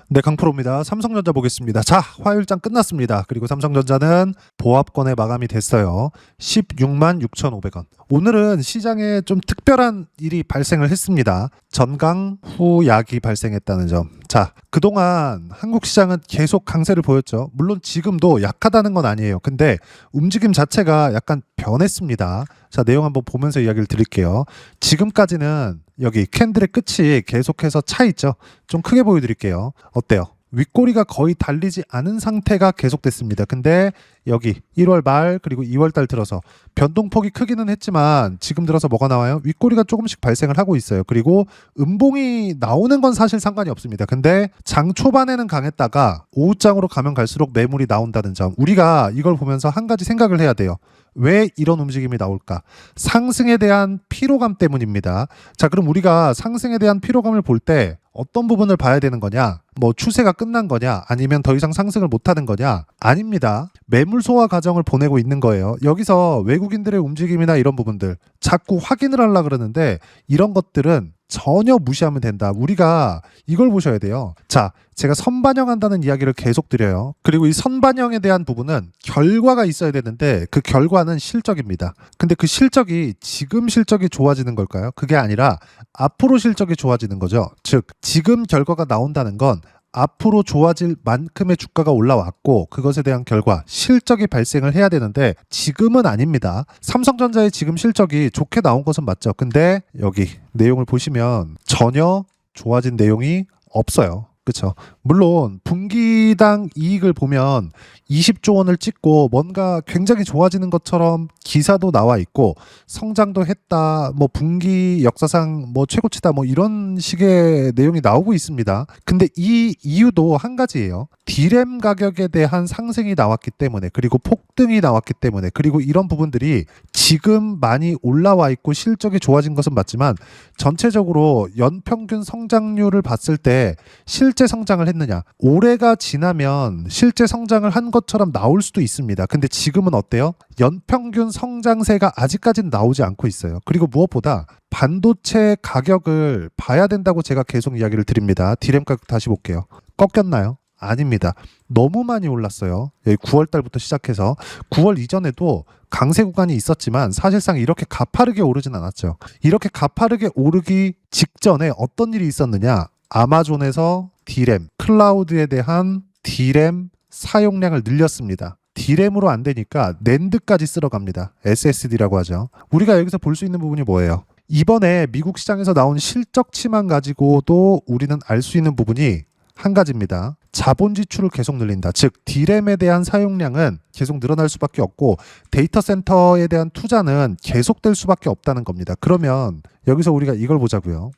네, 강프로입니다. 삼성전자 보겠습니다. 자, 화요일장 끝났습니다. 그리고 삼성전자는 보합권에 마감이 됐어요. 16만 6,500원. 오늘은 시장에 좀 특별한 일이 발생을 했습니다. 전강 후약이 발생했다는 점. 자, 그동안 한국 시장은 계속 강세를 보였죠. 물론 지금도 약하다는 건 아니에요. 근데 움직임 자체가 약간 변했습니다. 자, 내용 한번 보면서 이야기를 드릴게요. 지금까지는 여기 캔들의 끝이 계속해서 차 있죠. 좀 크게 보여드릴게요. 어때요? 윗꼬리가 거의 달리지 않은 상태가 계속됐습니다. 근데 여기 1월 말 그리고 2월 달 들어서 변동폭이 크기는 했지만 지금 들어서 뭐가 나와요? 윗꼬리가 조금씩 발생을 하고 있어요. 그리고 음봉이 나오는 건 사실 상관이 없습니다. 근데 장 초반에는 강했다가 오후장으로 가면 갈수록 매물이 나온다는 점. 우리가 이걸 보면서 한 가지 생각을 해야 돼요. 왜 이런 움직임이 나올까? 상승에 대한 피로감 때문입니다. 자, 그럼 우리가 상승에 대한 피로감을 볼 때 어떤 부분을 봐야 되는 거냐? 뭐 추세가 끝난 거냐? 아니면 더 이상 상승을 못 하는 거냐? 아닙니다. 매물 소화 과정을 보내고 있는 거예요. 여기서 외국인들의 움직임이나 이런 부분들 자꾸 확인을 하려고 그러는데 이런 것들은 전혀 무시하면 된다. 우리가 이걸 보셔야 돼요. 자, 제가 선반영한다는 이야기를 계속 드려요. 그리고 이 선반영에 대한 부분은 결과가 있어야 되는데 그 결과는 실적입니다. 근데 그 실적이 지금 실적이 좋아지는 걸까요? 그게 아니라 앞으로 실적이 좋아지는 거죠. 즉, 지금 결과가 나온다는 건 앞으로 좋아질 만큼의 주가가 올라왔고 그것에 대한 결과, 실적이 발생을 해야 되는데 지금은 아닙니다. 삼성전자의 지금 실적이 좋게 나온 것은 맞죠. 근데 여기 내용을 보시면 전혀 좋아진 내용이 없어요. 그렇죠. 물론 분기당 이익을 보면 20조 원을 찍고 뭔가 굉장히 좋아지는 것처럼 기사도 나와 있고 성장도 했다, 뭐 분기 역사상 뭐 최고치다, 뭐 이런 식의 내용이 나오고 있습니다. 근데 이 이유도 한 가지예요. 디램 가격에 대한 상승이 나왔기 때문에, 그리고 폭등이 나왔기 때문에, 그리고 이런 부분들이 지금 많이 올라와 있고 실적이 좋아진 것은 맞지만 전체적으로 연평균 성장률을 봤을 때 실제 성장을 했느냐, 올해가 지나면 실제 성장을 한 것처럼 나올 수도 있습니다. 근데 지금은 어때요? 연평균 성장세가 아직까지는 나오지 않고 있어요. 그리고 무엇보다 반도체 가격을 봐야 된다고 제가 계속 이야기를 드립니다. 디램 가격 다시 볼게요. 꺾였나요? 아닙니다. 너무 많이 올랐어요. 여기 9월 달부터 시작해서 9월 이전에도 강세 구간이 있었지만 사실상 이렇게 가파르게 오르진 않았죠. 이렇게 가파르게 오르기 직전에 어떤 일이 있었느냐? 아마존에서 디램, 클라우드에 대한 디램 사용량을 늘렸습니다. 디램으로 안 되니까 낸드까지 쓸어갑니다. SSD라고 하죠. 우리가 여기서 볼 수 있는 부분이 뭐예요? 이번에 미국 시장에서 나온 실적치만 가지고도 우리는 알 수 있는 부분이 한 가지입니다. 자본 지출을 계속 늘린다. 즉 디램에 대한 사용량은 계속 늘어날 수밖에 없고 데이터 센터에 대한 투자는 계속될 수밖에 없다는 겁니다. 그러면 여기서 우리가 이걸 보자고요.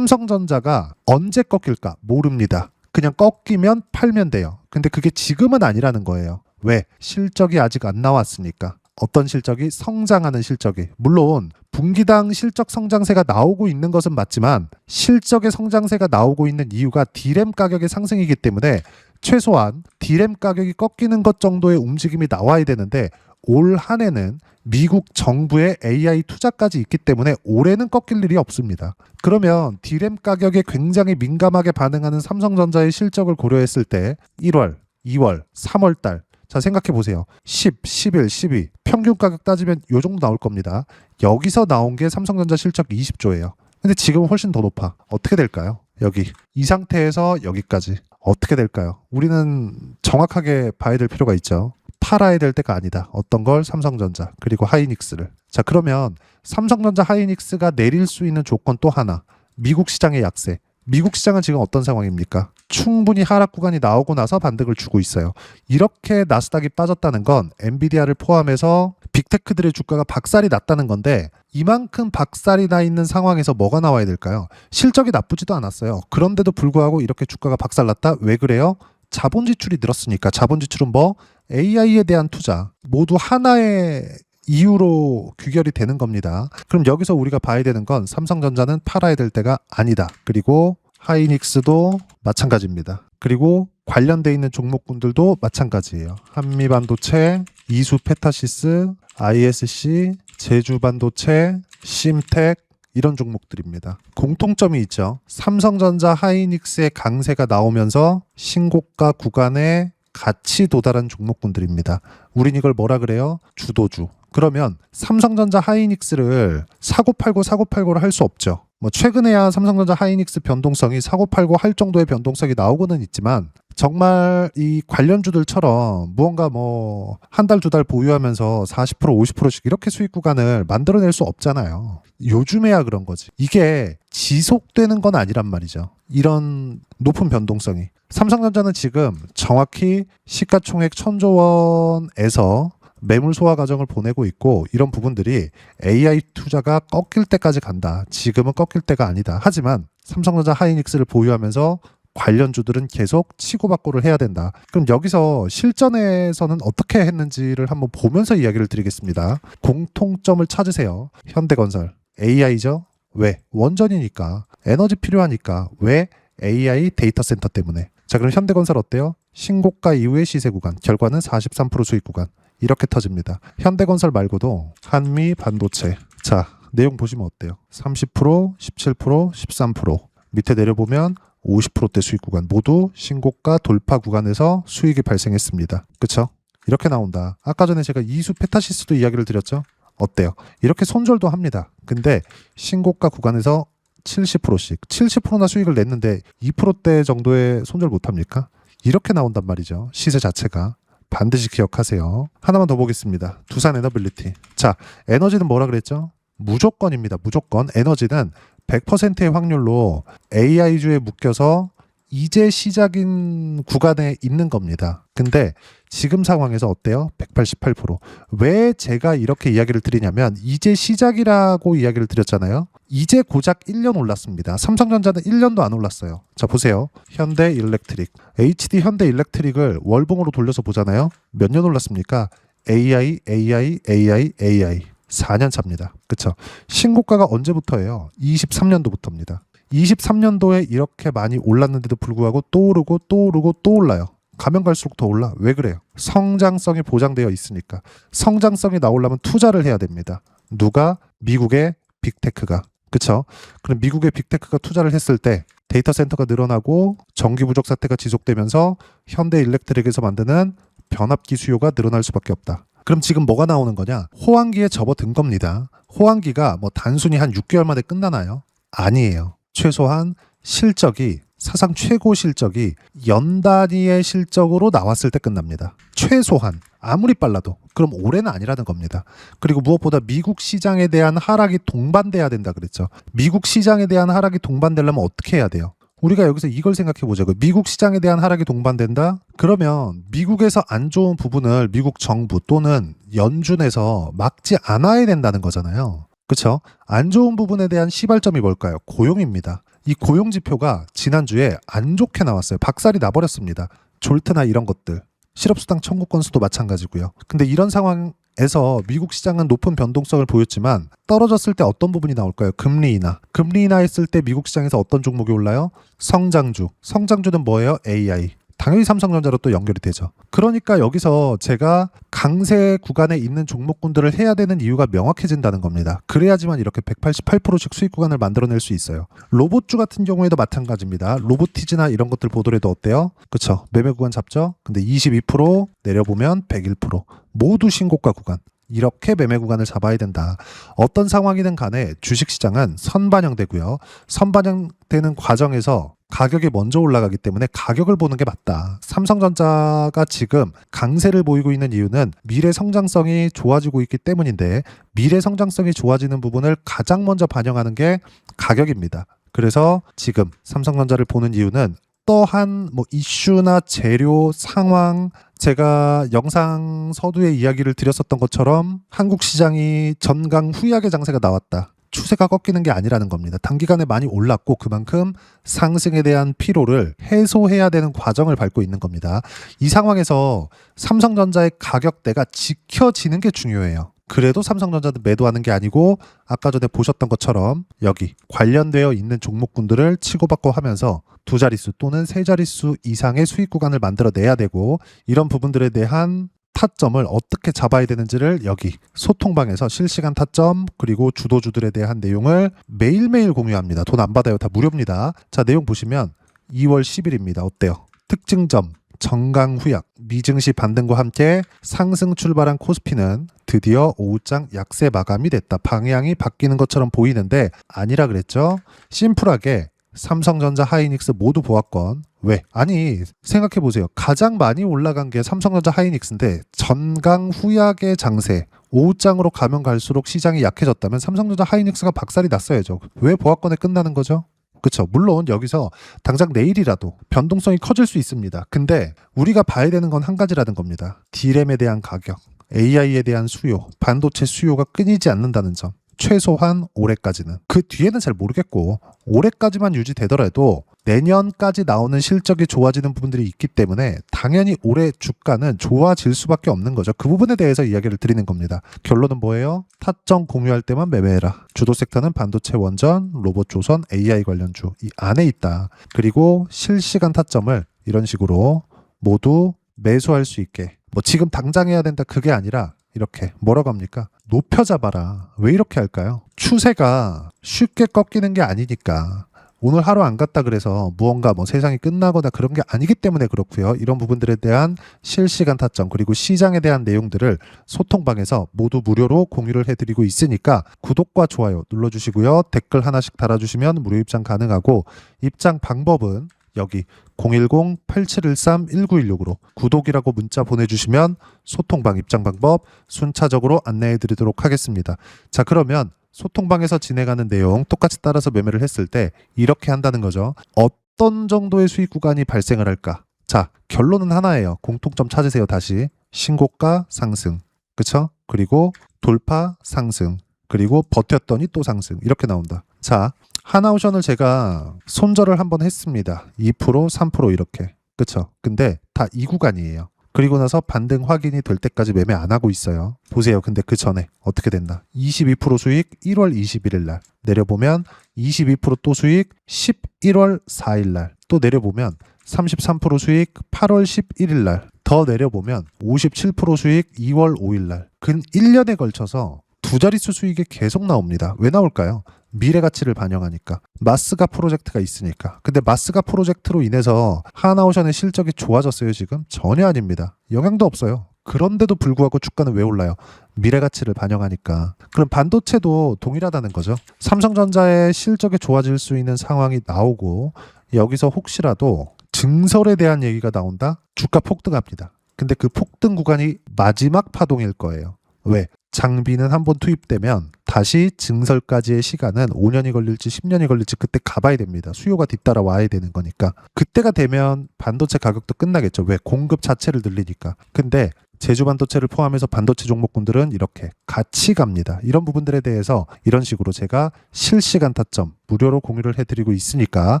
삼성전자가 언제 꺾일까? 모릅니다. 그냥 꺾이면 팔면 돼요. 근데 그게 지금은 아니라는 거예요. 왜? 실적이 아직 안 나왔으니까. 어떤 실적이? 성장하는 실적이. 물론 분기당 실적 성장세가 나오고 있는 것은 맞지만 실적의 성장세가 나오고 있는 이유가 디램 가격의 상승이기 때문에 최소한 디램 가격이 꺾이는 것 정도의 움직임이 나와야 되는데 올 한 해는 미국 정부의 AI 투자까지 있기 때문에 올해는 꺾일 일이 없습니다. 그러면 디램 가격에 굉장히 민감하게 반응하는 삼성전자의 실적을 고려했을 때 1월, 2월, 3월 달, 자 생각해 보세요. 10, 11, 12 평균 가격 따지면 요 정도 나올 겁니다. 여기서 나온 게 삼성전자 실적 20조예요. 근데 지금은 훨씬 더 높아. 어떻게 될까요? 여기 이 상태에서 여기까지 어떻게 될까요? 우리는 정확하게 봐야 될 필요가 있죠. 팔아야 될 때가 아니다. 어떤 걸? 삼성전자 그리고 하이닉스를. 자, 그러면 삼성전자 하이닉스가 내릴 수 있는 조건 또 하나, 미국 시장의 약세. 미국 시장은 지금 어떤 상황입니까? 충분히 하락 구간이 나오고 나서 반등을 주고 있어요. 이렇게 나스닥이 빠졌다는 건 엔비디아를 포함해서 빅테크들의 주가가 박살이 났다는 건데, 이만큼 박살이 나 있는 상황에서 뭐가 나와야 될까요? 실적이 나쁘지도 않았어요. 그런데도 불구하고 이렇게 주가가 박살났다? 왜 그래요? 자본 지출이 늘었으니까. 자본 지출은 뭐? AI에 대한 투자. 모두 하나의 이유로 귀결이 되는 겁니다. 그럼 여기서 우리가 봐야 되는 건 삼성전자는 팔아야 될 때가 아니다. 그리고 하이닉스도 마찬가지입니다. 그리고 관련돼 있는 종목군들도 마찬가지예요. 한미반도체, 이수페타시스, ISC, 제주반도체, 심텍, 이런 종목들입니다. 공통점이 있죠. 삼성전자, 하이닉스의 강세가 나오면서 신고가 구간에 같이 도달한 종목군들입니다. 우린 이걸 뭐라 그래요? 주도주. 그러면 삼성전자, 하이닉스를 사고팔고를 할 수 없죠. 뭐 최근에야 삼성전자, 하이닉스 변동성이 사고팔고 할 정도의 변동성이 나오고는 있지만 정말 이 관련주들처럼 무언가 뭐 한 달, 두 달 보유하면서 40%, 50%씩 이렇게 수익 구간을 만들어낼 수 없잖아요. 요즘에야 그런 거지. 이게 지속되는 건 아니란 말이죠. 이런 높은 변동성이. 삼성전자는 지금 정확히 시가총액 1,000조 원에서 매물 소화 과정을 보내고 있고 이런 부분들이 AI 투자가 꺾일 때까지 간다. 지금은 꺾일 때가 아니다. 하지만 삼성전자, 하이닉스를 보유하면서 관련주들은 계속 치고받고를 해야 된다. 그럼 여기서 실전에서는 어떻게 했는지를 한번 보면서 이야기를 드리겠습니다. 공통점을 찾으세요. 현대건설. AI죠? 왜? 원전이니까. 에너지 필요하니까. 왜? AI 데이터 센터 때문에. 자, 그럼 현대건설 어때요? 신고가 이후의 시세 구간. 결과는 43% 수익 구간. 이렇게 터집니다. 현대건설 말고도 한미 반도체. 자, 내용 보시면 어때요? 30%, 17%, 13%. 밑에 내려보면 50%대 수익 구간 모두 신고가 돌파 구간에서 수익이 발생했습니다. 그쵸? 이렇게 나온다. 아까 전에 제가 이수 페타시스도 이야기를 드렸죠? 어때요? 이렇게 손절도 합니다. 근데 신고가 구간에서 70%씩 70%나 수익을 냈는데 2%대 정도의 손절 못합니까? 이렇게 나온단 말이죠. 시세 자체가. 반드시 기억하세요. 하나만 더 보겠습니다. 두산 에너빌리티. 자, 에너지는 뭐라 그랬죠? 무조건입니다. 무조건. 에너지는 100%의 확률로 AI주에 묶여서 이제 시작인 구간에 있는 겁니다. 근데 지금 상황에서 어때요? 188%. 왜 제가 이렇게 이야기를 드리냐면 이제 시작이라고 이야기를 드렸잖아요. 이제 고작 1년 올랐습니다. 삼성전자는 1년도 안 올랐어요. 자, 보세요. 현대일렉트릭. HD 현대일렉트릭을 월봉으로 돌려서 보잖아요. 몇 년 올랐습니까? AI, AI, AI, AI. 4년 차입니다. 그쵸? 신고가가 언제부터예요? 23년도부터입니다. 23년도에 이렇게 많이 올랐는데도 불구하고 또 오르고 또 오르고 또 올라요. 가면 갈수록 더 올라. 왜 그래요? 성장성이 보장되어 있으니까. 성장성이 나오려면 투자를 해야 됩니다. 누가? 미국의 빅테크가. 그쵸? 그럼 미국의 빅테크가 투자를 했을 때 데이터 센터가 늘어나고 전기 부족 사태가 지속되면서 현대일렉트릭에서 만드는 변압기 수요가 늘어날 수밖에 없다. 그럼 지금 뭐가 나오는 거냐? 호황기에 접어든 겁니다. 호황기가 뭐 단순히 한 6개월 만에 끝나나요? 아니에요. 최소한 실적이 사상 최고 실적이 연 단위의 실적으로 나왔을 때 끝납니다. 최소한 아무리 빨라도. 그럼 올해는 아니라는 겁니다. 그리고 무엇보다 미국 시장에 대한 하락이 동반돼야 된다 그랬죠. 미국 시장에 대한 하락이 동반되려면 어떻게 해야 돼요? 우리가 여기서 이걸 생각해 보자고요. 미국 시장에 대한 하락이 동반된다? 그러면 미국에서 안 좋은 부분을 미국 정부 또는 연준에서 막지 않아야 된다는 거잖아요. 그렇죠? 안 좋은 부분에 대한 시발점이 뭘까요? 고용입니다. 이 고용 지표가 지난주에 안 좋게 나왔어요. 박살이 나버렸습니다. 졸트나 이런 것들. 실업수당 청구 건수도 마찬가지고요. 근데 이런 상황에서 미국 시장은 높은 변동성을 보였지만 떨어졌을 때 어떤 부분이 나올까요? 금리 인하. 금리 인하했을 때 미국 시장에서 어떤 종목이 올라요? 성장주. 성장주는 뭐예요? AI. 당연히 삼성전자로 또 연결이 되죠. 그러니까 여기서 제가 강세 구간에 있는 종목군들을 해야 되는 이유가 명확해진다는 겁니다. 그래야지만 이렇게 188%씩 수익 구간을 만들어낼 수 있어요. 로봇주 같은 경우에도 마찬가지입니다. 로보티즈나 이런 것들 보더라도 어때요? 그쵸? 매매 구간 잡죠? 근데 22% 내려보면 101% 모두 신고가 구간. 이렇게 매매 구간을 잡아야 된다. 어떤 상황이든 간에 주식시장은 선반영되고요. 선반영되는 과정에서 가격이 먼저 올라가기 때문에 가격을 보는 게 맞다. 삼성전자가 지금 강세를 보이고 있는 이유는 미래 성장성이 좋아지고 있기 때문인데 미래 성장성이 좋아지는 부분을 가장 먼저 반영하는 게 가격입니다. 그래서 지금 삼성전자를 보는 이유는 또한 뭐 이슈나 재료 상황 제가 영상 서두에 이야기를 드렸었던 것처럼 한국 시장이 전강 후약의 장세가 나왔다. 추세가 꺾이는 게 아니라는 겁니다. 단기간에 많이 올랐고 그만큼 상승에 대한 피로를 해소해야 되는 과정을 밟고 있는 겁니다. 이 상황에서 삼성전자의 가격대가 지켜지는 게 중요해요. 그래도 삼성전자도 매도하는 게 아니고 아까 전에 보셨던 것처럼 여기 관련되어 있는 종목군들을 치고받고 하면서 두 자릿수 또는 세 자릿수 이상의 수익 구간을 만들어내야 되고 이런 부분들에 대한 타점을 어떻게 잡아야 되는지를 여기 소통방에서 실시간 타점 그리고 주도주들에 대한 내용을 매일매일 공유합니다. 돈 안 받아요. 다 무료입니다. 자, 내용 보시면 2월 10일입니다. 어때요? 특징점, 정강후약, 미증시 반등과 함께 상승 출발한 코스피는 드디어 오후장 약세 마감이 됐다. 방향이 바뀌는 것처럼 보이는데 아니라 그랬죠. 심플하게 삼성전자, 하이닉스 모두 보합권. 왜? 아니, 생각해보세요. 가장 많이 올라간 게 삼성전자, 하이닉스인데 전강후약의 장세, 오후장으로 가면 갈수록 시장이 약해졌다면 삼성전자, 하이닉스가 박살이 났어야죠. 왜 보합권에 끝나는 거죠? 그렇죠. 물론 여기서 당장 내일이라도 변동성이 커질 수 있습니다. 근데 우리가 봐야 되는 건 한 가지라는 겁니다. D램에 대한 가격, AI에 대한 수요, 반도체 수요가 끊이지 않는다는 점. 최소한 올해까지는. 그 뒤에는 잘 모르겠고 올해까지만 유지되더라도 내년까지 나오는 실적이 좋아지는 부분들이 있기 때문에 당연히 올해 주가는 좋아질 수밖에 없는 거죠. 그 부분에 대해서 이야기를 드리는 겁니다. 결론은 뭐예요? 타점 공유할 때만 매매해라. 주도 섹터는 반도체, 원전, 로봇, 조선, AI 관련주 이 안에 있다. 그리고 실시간 타점을 이런 식으로 모두 매수할 수 있게 뭐 지금 당장 해야 된다 그게 아니라 이렇게 뭐라고 합니까? 높여 잡아라. 왜 이렇게 할까요? 추세가 쉽게 꺾이는 게 아니니까. 오늘 하루 안 갔다 그래서 무언가 뭐 세상이 끝나거나 그런 게 아니기 때문에 그렇고요. 이런 부분들에 대한 실시간 타점 그리고 시장에 대한 내용들을 소통방에서 모두 무료로 공유를 해드리고 있으니까 구독과 좋아요 눌러주시고요. 댓글 하나씩 달아주시면 무료 입장 가능하고 입장 방법은 여기 010-8713-1916으로 구독이라고 문자 보내주시면 소통방 입장 방법 순차적으로 안내해 드리도록 하겠습니다. 자, 그러면 소통방에서 진행하는 내용 똑같이 따라서 매매를 했을 때 이렇게 한다는 거죠. 어떤 정도의 수익 구간이 발생을 할까? 자, 결론은 하나예요. 공통점 찾으세요. 다시 신고가 상승, 그쵸? 그리고 돌파 상승, 그리고 버텼더니 또 상승 이렇게 나온다. 자, 하나오션을 제가 손절을 한번 했습니다. 2%, 3% 이렇게. 그쵸? 근데 다 이 구간이에요. 그리고 나서 반등 확인이 될 때까지 매매 안 하고 있어요. 보세요. 근데 그 전에 어떻게 됐나? 22% 수익 1월 21일 날. 내려보면 22%또 수익 11월 4일 날. 또 내려보면 33% 수익 8월 11일 날. 더 내려보면 57% 수익 2월 5일 날. 근 1년에 걸쳐서 두 자릿수 수익이 계속 나옵니다. 왜 나올까요? 미래 가치를 반영하니까. 마스가 프로젝트가 있으니까. 근데 마스가 프로젝트로 인해서 하나오션의 실적이 좋아졌어요 지금? 전혀 아닙니다. 영향도 없어요. 그런데도 불구하고 주가는 왜 올라요? 미래 가치를 반영하니까. 그럼 반도체도 동일하다는 거죠. 삼성전자의 실적이 좋아질 수 있는 상황이 나오고 여기서 혹시라도 증설에 대한 얘기가 나온다? 주가 폭등합니다. 근데 그 폭등 구간이 마지막 파동일 거예요. 왜? 장비는 한번 투입되면 다시 증설까지의 시간은 5년이 걸릴지 10년이 걸릴지 그때 가봐야 됩니다. 수요가 뒤따라 와야 되는 거니까. 그때가 되면 반도체 가격도 끝나겠죠. 왜? 공급 자체를 늘리니까. 근데 제주 반도체를 포함해서 반도체 종목군들은 이렇게 같이 갑니다. 이런 부분들에 대해서 이런 식으로 제가 실시간 타점 무료로 공유를 해드리고 있으니까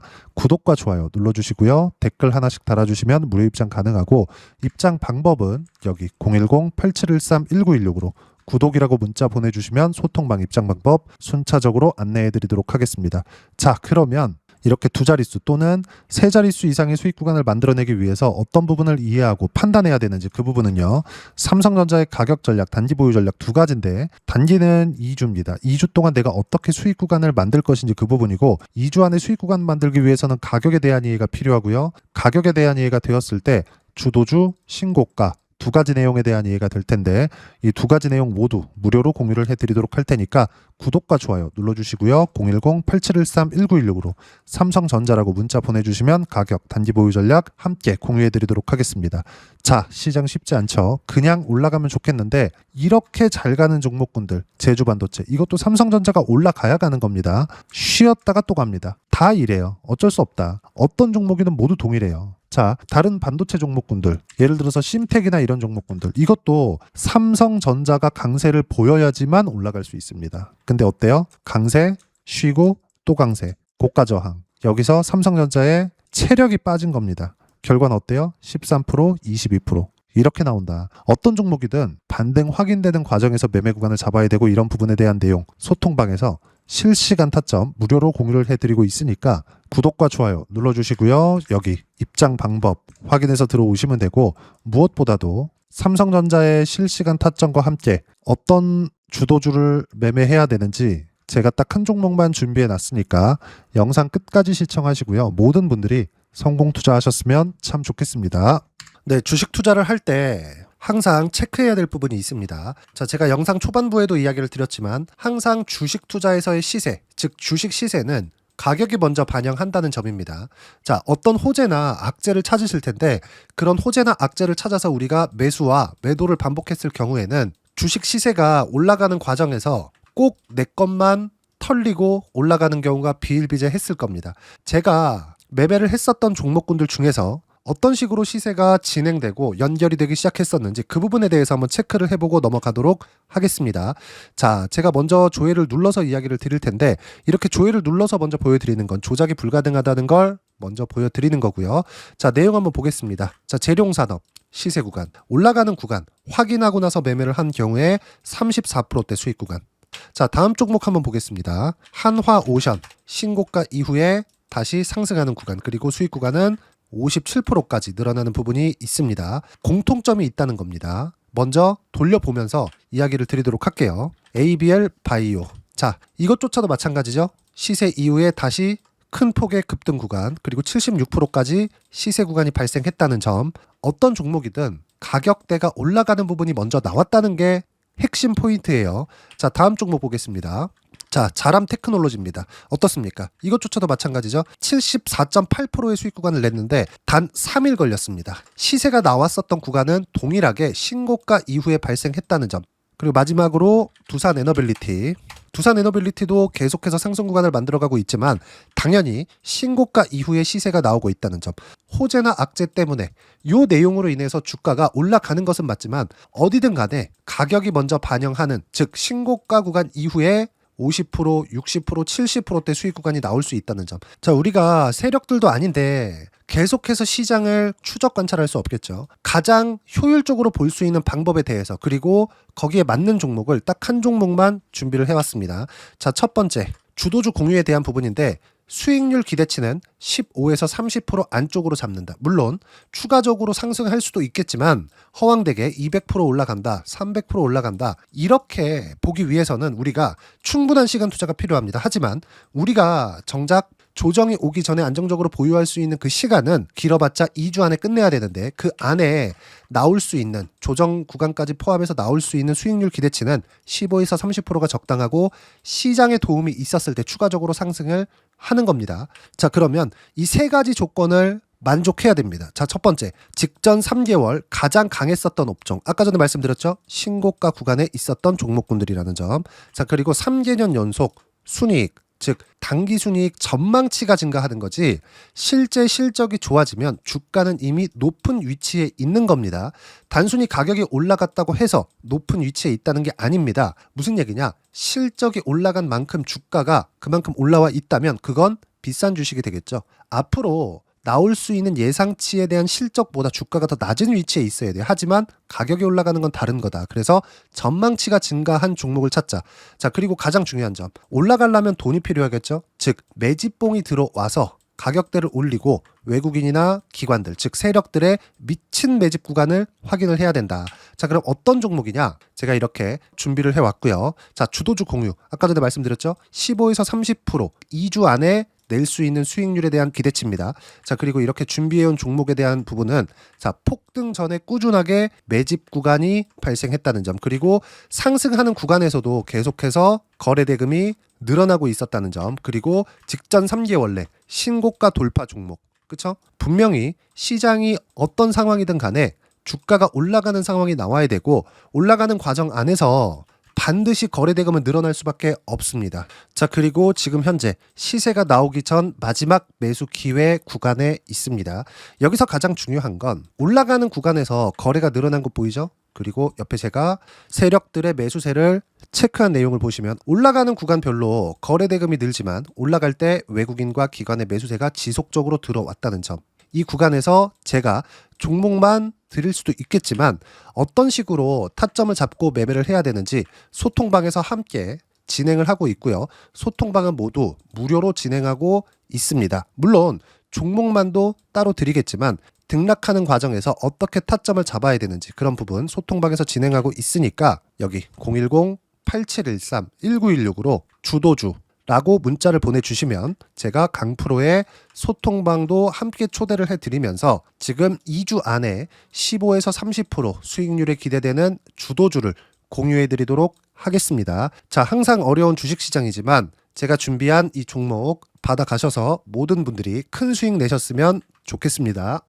구독과 좋아요 눌러주시고요. 댓글 하나씩 달아주시면 무료 입장 가능하고 입장 방법은 여기 010-8713-1916으로 구독이라고 문자 보내주시면 소통방 입장 방법 순차적으로 안내해 드리도록 하겠습니다. 자, 그러면 이렇게 두 자릿수 또는 세 자릿수 이상의 수익 구간을 만들어내기 위해서 어떤 부분을 이해하고 판단해야 되는지 그 부분은요. 삼성전자의 가격 전략, 단기 보유 전략 두 가지인데 단기는 2주입니다. 2주 동안 내가 어떻게 수익 구간을 만들 것인지 그 부분이고 2주 안에 수익 구간 만들기 위해서는 가격에 대한 이해가 필요하고요. 가격에 대한 이해가 되었을 때 주도주, 신고가 두 가지 내용에 대한 이해가 될 텐데 이 두 가지 내용 모두 무료로 공유를 해드리도록 할 테니까 구독과 좋아요 눌러주시고요. 010-8713-1916으로 삼성전자라고 문자 보내주시면 가격, 단기 보유 전략 함께 공유해드리도록 하겠습니다. 자, 시장 쉽지 않죠. 그냥 올라가면 좋겠는데 이렇게 잘 가는 종목군들 제주 반도체 이것도 삼성전자가 올라가야 가는 겁니다. 쉬었다가 또 갑니다. 다 이래요. 어쩔 수 없다. 어떤 종목이든 모두 동일해요. 자, 다른 반도체 종목군들 예를 들어서 심텍이나 이런 종목군들 이것도 삼성전자가 강세를 보여야지만 올라갈 수 있습니다. 근데 어때요? 강세, 쉬고 또 강세, 고가 저항. 여기서 삼성전자의 체력이 빠진 겁니다. 결과는 어때요? 13%, 22%. 이렇게 나온다. 어떤 종목이든 반등 확인되는 과정에서 매매 구간을 잡아야 되고 이런 부분에 대한 내용 소통방에서 실시간 타점 무료로 공유를 해드리고 있으니까 구독과 좋아요 눌러주시고요. 여기 입장 방법 확인해서 들어오시면 되고 무엇보다도 삼성전자의 실시간 타점과 함께 어떤 주도주를 매매해야 되는지 제가 딱 한 종목만 준비해 놨으니까 영상 끝까지 시청하시고요. 모든 분들이 성공 투자하셨으면 참 좋겠습니다. 네, 주식 투자를 할 때 항상 체크해야 될 부분이 있습니다. 자, 제가 영상 초반부에도 이야기를 드렸지만 항상 주식 투자에서의 시세, 즉 주식 시세는 가격이 먼저 반영한다는 점입니다. 자, 어떤 호재나 악재를 찾으실 텐데 그런 호재나 악재를 찾아서 우리가 매수와 매도를 반복했을 경우에는 주식 시세가 올라가는 과정에서 꼭 내 것만 털리고 올라가는 경우가 비일비재했을 겁니다. 제가 매매를 했었던 종목군들 중에서 어떤 식으로 시세가 진행되고 연결이 되기 시작했었는지 그 부분에 대해서 한번 체크를 해보고 넘어가도록 하겠습니다. 자, 제가 먼저 조회를 눌러서 이야기를 드릴 텐데 이렇게 조회를 눌러서 먼저 보여드리는 건 조작이 불가능하다는 걸 먼저 보여드리는 거고요. 자, 내용 한번 보겠습니다. 자, 재룡산업 시세 구간, 올라가는 구간 확인하고 나서 매매를 한 경우에 34%대 수익 구간. 자, 다음 종목 한번 보겠습니다. 한화오션 신고가 이후에 다시 상승하는 구간, 그리고 수익 구간은 57%까지 늘어나는 부분이 있습니다. 공통점이 있다는 겁니다. 먼저 돌려보면서 이야기를 드리도록 할게요. ABL 바이오. 자, 이것조차도 마찬가지죠. 시세 이후에 다시 큰 폭의 급등 구간, 그리고 76%까지 시세 구간이 발생했다는 점. 어떤 종목이든 가격대가 올라가는 부분이 먼저 나왔다는 게 핵심 포인트예요. 자, 다음 종목 보겠습니다. 자, 자람 테크놀로지입니다. 어떻습니까? 이것조차도 마찬가지죠. 74.8%의 수익 구간을 냈는데 단 3일 걸렸습니다. 시세가 나왔었던 구간은 동일하게 신고가 이후에 발생했다는 점. 그리고 마지막으로 두산 에너빌리티. 두산 에너빌리티도 계속해서 상승 구간을 만들어가고 있지만 당연히 신고가 이후에 시세가 나오고 있다는 점. 호재나 악재 때문에 이 내용으로 인해서 주가가 올라가는 것은 맞지만 어디든 간에 가격이 먼저 반영하는, 즉 신고가 구간 이후에 50%, 60%, 70%대 수익 구간이 나올 수 있다는 점. 자, 우리가 세력들도 아닌데 계속해서 시장을 추적 관찰할 수 없겠죠. 가장 효율적으로 볼 수 있는 방법에 대해서, 그리고 거기에 맞는 종목을 딱 한 종목만 준비를 해왔습니다. 자, 첫 번째 주도주 공유에 대한 부분인데 수익률 기대치는 15에서 30% 안쪽으로 잡는다. 물론 추가적으로 상승할 수도 있겠지만 허황되게 200% 올라간다, 300% 올라간다, 이렇게 보기 위해서는 우리가 충분한 시간 투자가 필요합니다. 하지만 우리가 정작 조정이 오기 전에 안정적으로 보유할 수 있는 그 시간은 길어봤자 2주 안에 끝내야 되는데 그 안에 나올 수 있는, 조정 구간까지 포함해서 나올 수 있는 수익률 기대치는 15에서 30%가 적당하고 시장에 도움이 있었을 때 추가적으로 상승을 하는 겁니다. 자, 그러면 이 세 가지 조건을 만족해야 됩니다. 자, 첫 번째, 직전 3개월 가장 강했었던 업종. 아까 전에 말씀드렸죠? 신고가 구간에 있었던 종목군들이라는 점. 자, 그리고 3개년 연속 순이익, 즉 단기 순이익 전망치가 증가하는 거지 실제 실적이 좋아지면 주가는 이미 높은 위치에 있는 겁니다. 단순히 가격이 올라갔다고 해서 높은 위치에 있다는 게 아닙니다. 무슨 얘기냐? 실적이 올라간 만큼 주가가 그만큼 올라와 있다면 그건 비싼 주식이 되겠죠. 앞으로 나올 수 있는 예상치에 대한 실적보다 주가가 더 낮은 위치에 있어야 돼요. 하지만 가격이 올라가는 건 다른 거다. 그래서 전망치가 증가한 종목을 찾자. 자, 그리고 가장 중요한 점. 올라가려면 돈이 필요하겠죠. 즉 매집봉이 들어와서 가격대를 올리고 외국인이나 기관들, 즉 세력들의 미친 매집 구간을 확인을 해야 된다. 자, 그럼 어떤 종목이냐? 제가 이렇게 준비를 해왔고요. 자, 주도주 공유. 아까 전에 말씀드렸죠. 15에서 30% 2주 안에 낼 수 있는 수익률에 대한 기대치입니다. 자, 그리고 이렇게 준비해온 종목에 대한 부분은 자, 폭등 전에 꾸준하게 매집 구간이 발생했다는 점, 그리고 상승하는 구간에서도 계속해서 거래 대금이 늘어나고 있었다는 점, 그리고 직전 3개월 내 신고가 돌파 종목. 그쵸? 분명히 시장이 어떤 상황이든 간에 주가가 올라가는 상황이 나와야 되고 올라가는 과정 안에서 반드시 거래 대금은 늘어날 수밖에 없습니다. 자, 그리고 지금 현재 시세가 나오기 전 마지막 매수 기회 구간에 있습니다. 여기서 가장 중요한 건 올라가는 구간에서 거래가 늘어난 거 보이죠? 그리고 옆에 제가 세력들의 매수세를 체크한 내용을 보시면 올라가는 구간별로 거래 대금이 늘지만 올라갈 때 외국인과 기관의 매수세가 지속적으로 들어왔다는 점. 이 구간에서 제가 종목만 드릴 수도 있겠지만 어떤 식으로 타점을 잡고 매매를 해야 되는지 소통방에서 함께 진행을 하고 있고요. 소통방은 모두 무료로 진행하고 있습니다. 물론 종목만도 따로 드리겠지만 등락하는 과정에서 어떻게 타점을 잡아야 되는지 그런 부분 소통방에서 진행하고 있으니까 여기 010-8713-1916으로 주도주라고 문자를 보내주시면 제가 강프로의 소통방도 함께 초대를 해드리면서 지금 2주 안에 15에서 30% 수익률이 기대되는 주도주를 공유해드리도록 하겠습니다. 자, 항상 어려운 주식시장이지만 제가 준비한 이 종목 받아가셔서 모든 분들이 큰 수익 내셨으면 좋겠습니다.